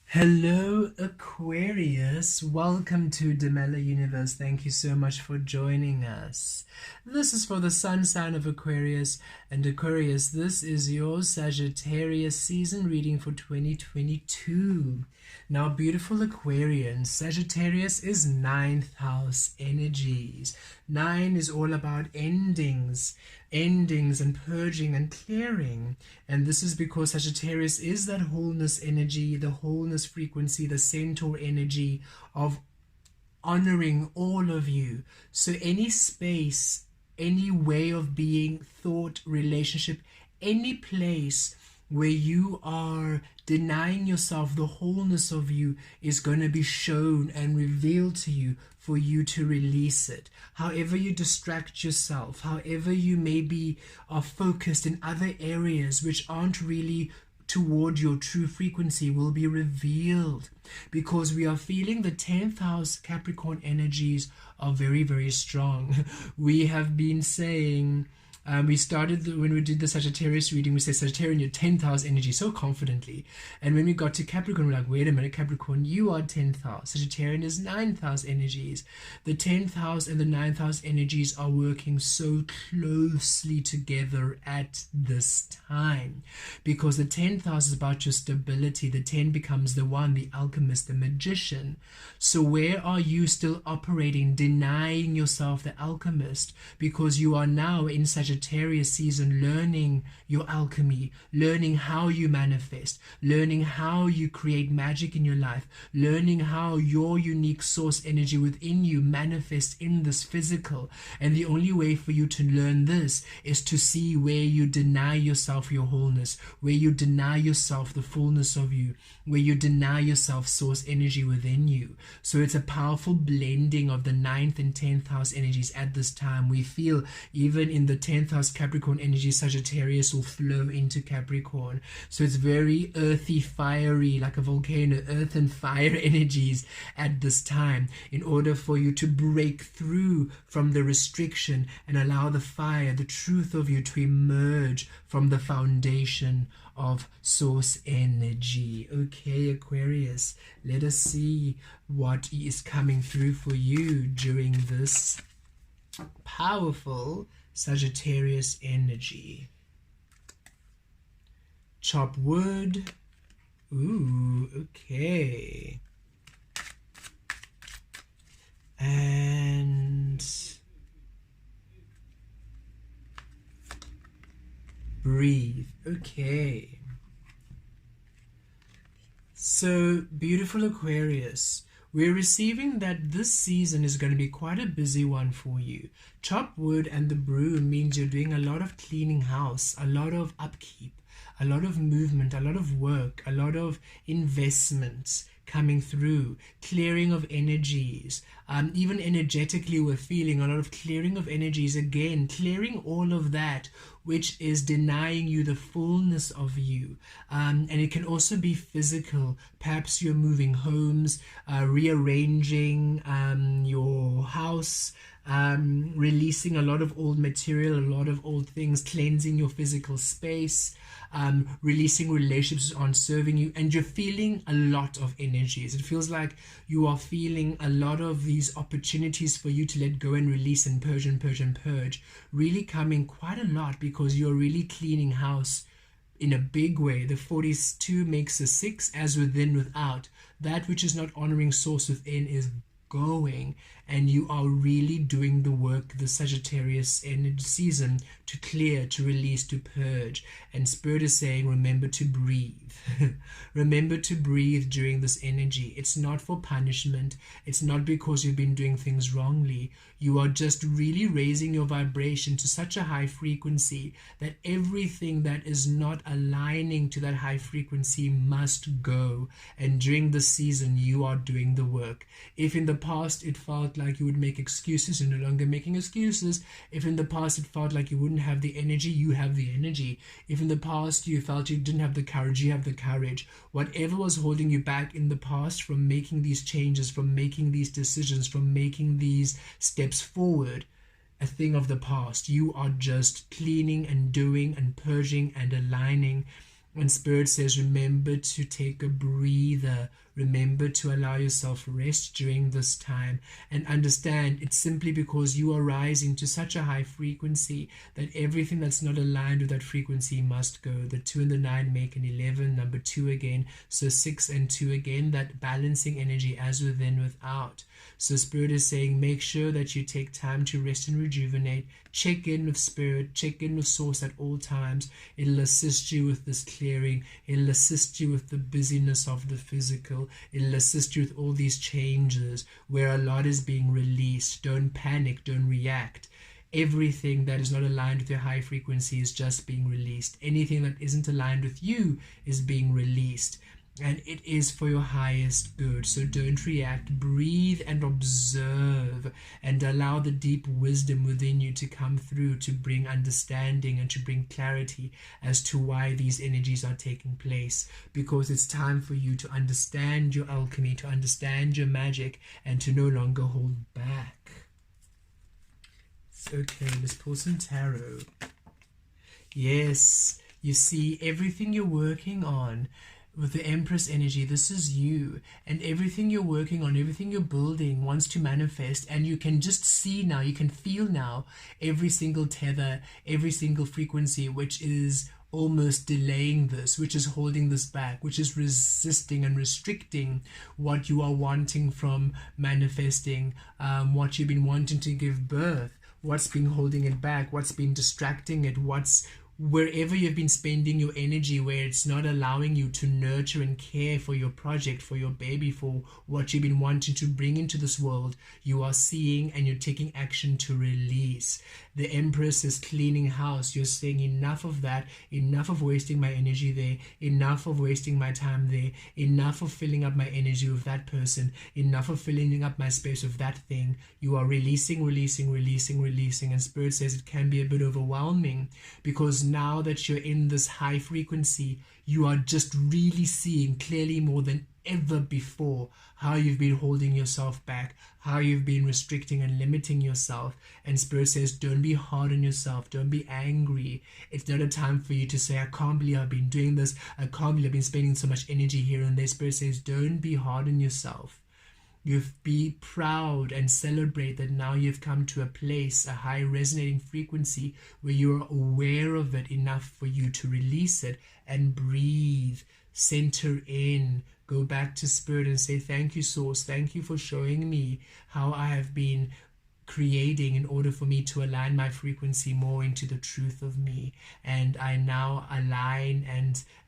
Hello, Aquarius. Welcome to Demella Universe. Thank you so much for joining us. This is for the sun sign of Aquarius. And Aquarius, this is your Sagittarius season reading for 2022. Now, beautiful Aquarians, Sagittarius is ninth house energies. 9 is all about endings and purging and clearing. And this is because Sagittarius is that wholeness energy, the wholeness frequency, the centaur energy of honoring all of you. So any space, any way of being, thought, relationship, any place where you are denying yourself the wholeness of you is going to be shown and revealed to you for you to release it. However you distract yourself, however you maybe are focused in other areas which aren't really toward your true frequency will be revealed, because we are feeling the 10th house Capricorn energies are very, very strong. We have been saying we started when we did the Sagittarius reading, we said Sagittarius in your 10th house energy so confidently, and when we got to Capricorn, we're like, wait a minute, Capricorn, you are 10th house. Sagittarius is 9th house energies. The 10th house and the 9th house energies are working so closely together at this time, because the 10th house is about your stability. The 10 becomes the 1, the alchemist, the magician. So where are you still operating, denying yourself the alchemist, because you are now in Sagittarius season learning your alchemy, learning how you manifest, learning how you create magic in your life, learning how your unique source energy within you manifests in this physical. And the only way for you to learn this is to see where you deny yourself your wholeness, where you deny yourself the fullness of you, where you deny yourself source energy within you. So it's a powerful blending of the 9th and 10th house energies at this time. We feel even in the 10th house Capricorn energy, Sagittarius will flow into Capricorn. So it's very earthy, fiery, like a volcano, earth and fire energies at this time, in order for you to break through from the restriction and allow the fire, the truth of you to emerge from the foundation of source energy. Okay, Aquarius, let us see what is coming through for you during this powerful Sagittarius energy. Chop wood. Ooh, okay. And breathe. Okay. So, beautiful Aquarius, we're receiving that this season is going to be quite a busy one for you. Chop wood and the broom means you're doing a lot of cleaning house, a lot of upkeep, a lot of movement, a lot of work, a lot of investments coming through, clearing of energies. Even energetically, we're feeling a lot of clearing of energies, again, clearing all of that which is denying you the fullness of you. And it can also be physical. Perhaps you're moving homes, rearranging your house, releasing a lot of old material, a lot of old things, cleansing your physical space, releasing relationships that aren't serving you, and you're feeling a lot of energies. It feels like you are feeling a lot of these opportunities for you to let go and release and purge, really coming quite a lot, because you're really cleaning house in a big way. The 42 makes a 6, as within without. That which is not honoring source within is going, and you are really doing the work, the Sagittarius energy season, to clear, to release, to purge. And Spirit is saying, remember to breathe. Remember to breathe during this energy. It's not for punishment. It's not because you've been doing things wrongly. You are just really raising your vibration to such a high frequency that everything that is not aligning to that high frequency must go. And during this season, you are doing the work. If in the past it felt like you would make excuses, you're no longer making excuses. If in the past it felt like you wouldn't have the energy, you have the energy. If in the past you felt you didn't have the courage, you have the courage. Whatever was holding you back in the past from making these changes, from making these decisions, from making these steps forward, a thing of the past. You are just cleaning and doing and purging and aligning And Spirit says, remember to take a breather. Remember to allow yourself rest during this time, and understand it's simply because you are rising to such a high frequency that everything that's not aligned with that frequency must go. The 2 and the 9 make an 11, number 2 again, so 6 and 2 again, that balancing energy as within, without. So Spirit is saying, make sure that you take time to rest and rejuvenate. Check in with Spirit, check in with Source at all times. It'll assist you with this clearing. It'll assist you with the busyness of the physical. It'll assist you with all these changes where a lot is being released. Don't panic, don't react. Everything that is not aligned with your high frequency is just being released. Anything that isn't aligned with you is being released. And it is for your highest good. So don't react. Breathe and observe, and allow the deep wisdom within you to come through, to bring understanding and to bring clarity as to why these energies are taking place. Because it's time for you to understand your alchemy, to understand your magic, and to no longer hold back. Okay, let's pull some tarot. Yes, you see, everything you're working on with the Empress energy, this is you, and everything you're working on, everything you're building wants to manifest, and you can just see now, you can feel now every single tether, every single frequency which is almost delaying this, which is holding this back, which is resisting and restricting what you are wanting from manifesting, what you've been wanting to give birth, what's been holding it back, what's been distracting it, what's wherever you've been spending your energy, where it's not allowing you to nurture and care for your project, for your baby, for what you've been wanting to bring into this world, you are seeing and you're taking action to release. The Empress is cleaning house. You're saying enough of that, enough of wasting my energy there, enough of wasting my time there, enough of filling up my energy with that person, enough of filling up my space with that thing. You are releasing, releasing, releasing, releasing, and Spirit says it can be a bit overwhelming, because now that you're in this high frequency, you are just really seeing clearly more than ever before how you've been holding yourself back, how you've been restricting and limiting yourself. And Spirit says, don't be hard on yourself, don't be angry. It's not a time for you to say, I can't believe I've been doing this, I can't believe I've been spending so much energy here and there. Spirit says, don't be hard on yourself. You be proud and celebrate that now you've come to a place, a high resonating frequency, where you're aware of it enough for you to release it and breathe, center in, go back to Spirit and say, thank you, Source. Thank you for showing me how I have been creating in order for me to align my frequency more into the truth of me. And I now align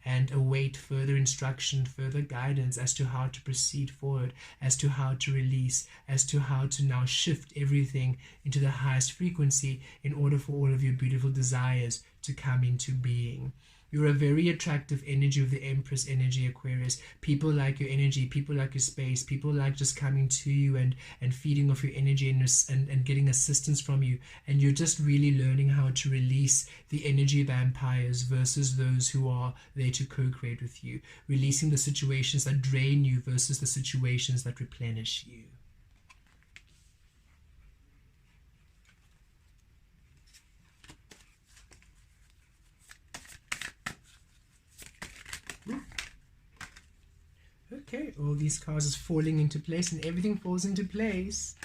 and await further instruction, further guidance as to how to proceed forward, as to how to release, as to how to now shift everything into the highest frequency in order for all of your beautiful desires to come into being. You're a very attractive energy of the Empress energy, Aquarius. People like your energy, people like your space, people like just coming to you and feeding off your energy and getting assistance from you. And you're just really learning how to release the energy vampires versus those who are there to co-create with you. Releasing the situations that drain you versus the situations that replenish you. Okay, all these cards is falling into place, and everything falls into place.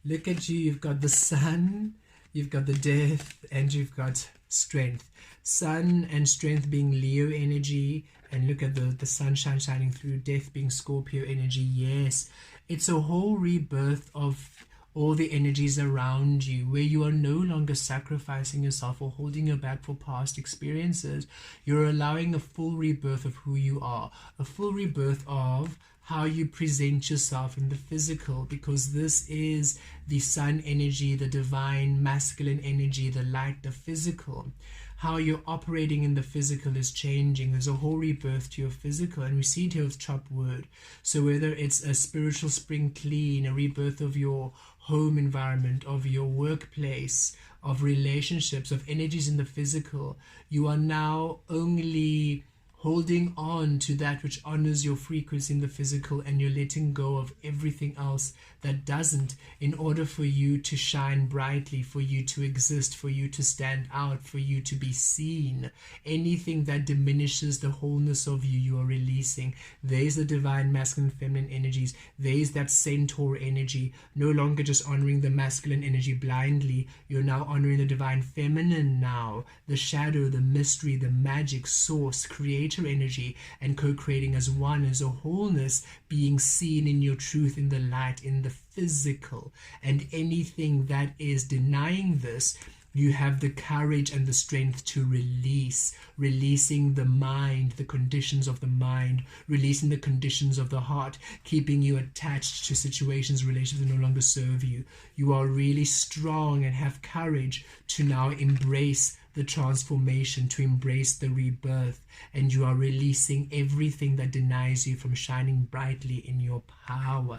Look at you, you've got the Sun, you've got the Death, and you've got Strength. Sun and Strength being Leo energy, and look at the sunshine shining through. Death being Scorpio energy. Yes, it's a whole rebirth of all the energies around you, where you are no longer sacrificing yourself or holding your back for past experiences. You're allowing a full rebirth of who you are, a full rebirth of how you present yourself in the physical, because this is the Sun energy, the divine masculine energy, the light, the physical. How you're operating in the physical is changing. There's a whole rebirth to your physical, and we see it here with chopped wood. So whether it's a spiritual spring clean, a rebirth of your home environment, of your workplace, of relationships, of energies in the physical, you are now only holding on to that which honors your frequency in the physical, and you're letting go of everything else that doesn't, in order for you to shine brightly, for you to exist, for you to stand out, for you to be seen. Anything that diminishes the wholeness of you, you are releasing. There's the divine masculine feminine energies. There's that centaur energy, no longer just honoring the masculine energy blindly. You're now honoring the divine feminine now, the shadow, the mystery, the magic, source, creator energy, and co-creating as one, as a wholeness, being seen in your truth, in the light, in the physical. And anything that is denying this, you have the courage and the strength to release, releasing the mind, the conditions of the mind, releasing the conditions of the heart, keeping you attached to situations, relations that no longer serve you. You are really strong and have courage to now embrace the transformation, to embrace the rebirth, and you are releasing everything that denies you from shining brightly in your power.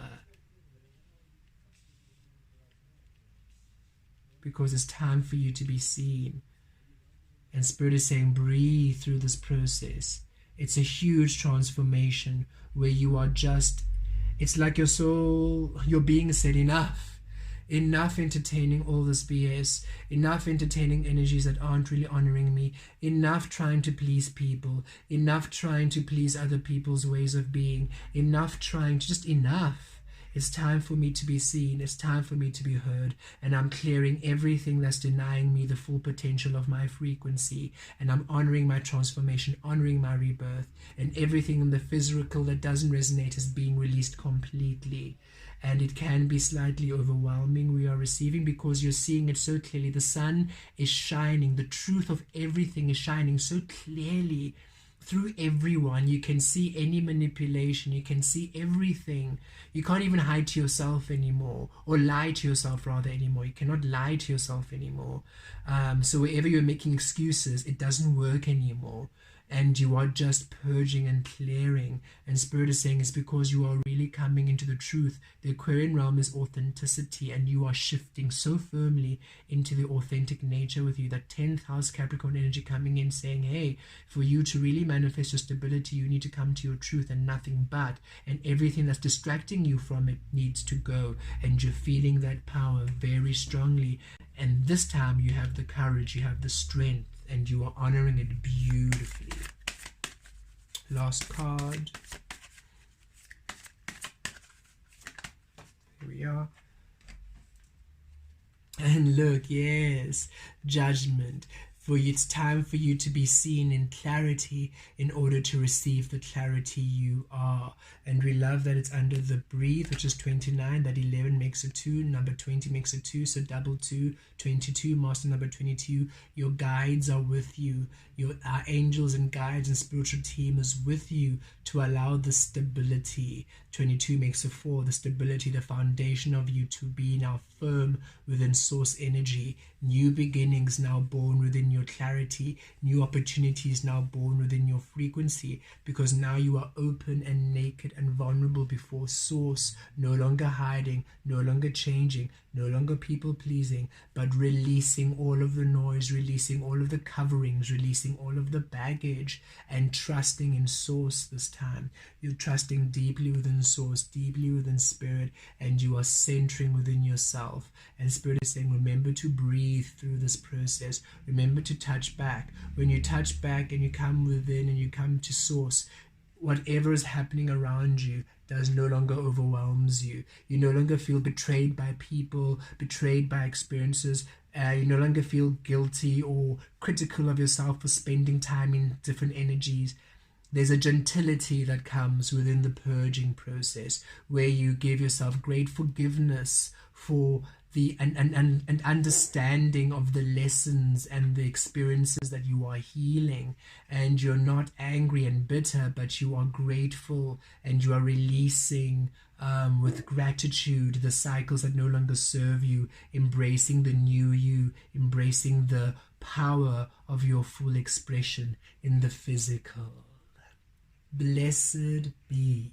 Because it's time for you to be seen. And Spirit is saying, breathe through this process. It's a huge transformation where you are just, it's like your soul, your being said, enough. Enough entertaining all this BS. Enough entertaining energies that aren't really honoring me. Enough trying to please people. Enough trying to please other people's ways of being. Enough trying to, just enough. It's time for me to be seen. It's time for me to be heard. And I'm clearing everything that's denying me the full potential of my frequency. And I'm honoring my transformation, honoring my rebirth. And everything in the physical that doesn't resonate is being released completely. And it can be slightly overwhelming, we are receiving, because you're seeing it so clearly. The sun is shining. The truth of everything is shining so clearly through everyone. You can see any manipulation. You can see everything. You can't even hide to yourself anymore, or lie to yourself rather anymore. You cannot lie to yourself anymore. So wherever you're making excuses, it doesn't work anymore. And you are just purging and clearing. And Spirit is saying it's because you are really coming into the truth. The Aquarian realm is authenticity, and you are shifting so firmly into the authentic nature with you. That 10th house Capricorn energy coming in saying, hey, for you to really manifest your stability, you need to come to your truth and nothing but. And everything that's distracting you from it needs to go. And you're feeling that power very strongly. And this time you have the courage, you have the strength, and you are honoring it beautifully. Last card. Here we are. And look, yes, judgment. For it's time for you to be seen in clarity in order to receive the clarity you are. And we love that it's under the breathe, which is 29. That 11 makes a 2. Number 20 makes a 2. So double 2, 22. Master number 22. Your guides are with you. Our angels and guides and spiritual team is with you to allow the stability. 22 makes a 4. The stability, the foundation of you to be now firm within source energy. New beginnings now born within your clarity. New opportunities now born within your frequency, because now you are open and naked and vulnerable before source. No longer hiding, no longer changing, no longer people pleasing, but releasing all of the noise, releasing all of the coverings, releasing all of the baggage, and trusting in source this time. You're trusting deeply within source, deeply within spirit, and you are centering within yourself. And Spirit is saying, remember to breathe through this process. Remember to touch back. When you touch back and you come within and you come to source, whatever is happening around you does no longer overwhelms you. You no longer feel betrayed by people, betrayed by experiences. You no longer feel guilty or critical of yourself for spending time in different energies. There's a gentility that comes within the purging process, where you give yourself great forgiveness for the and understanding of the lessons and the experiences that you are healing. And you're not angry and bitter, but you are grateful, and you are releasing with gratitude the cycles that no longer serve you, embracing the new you, embracing the power of your full expression in the physical. Blessed be.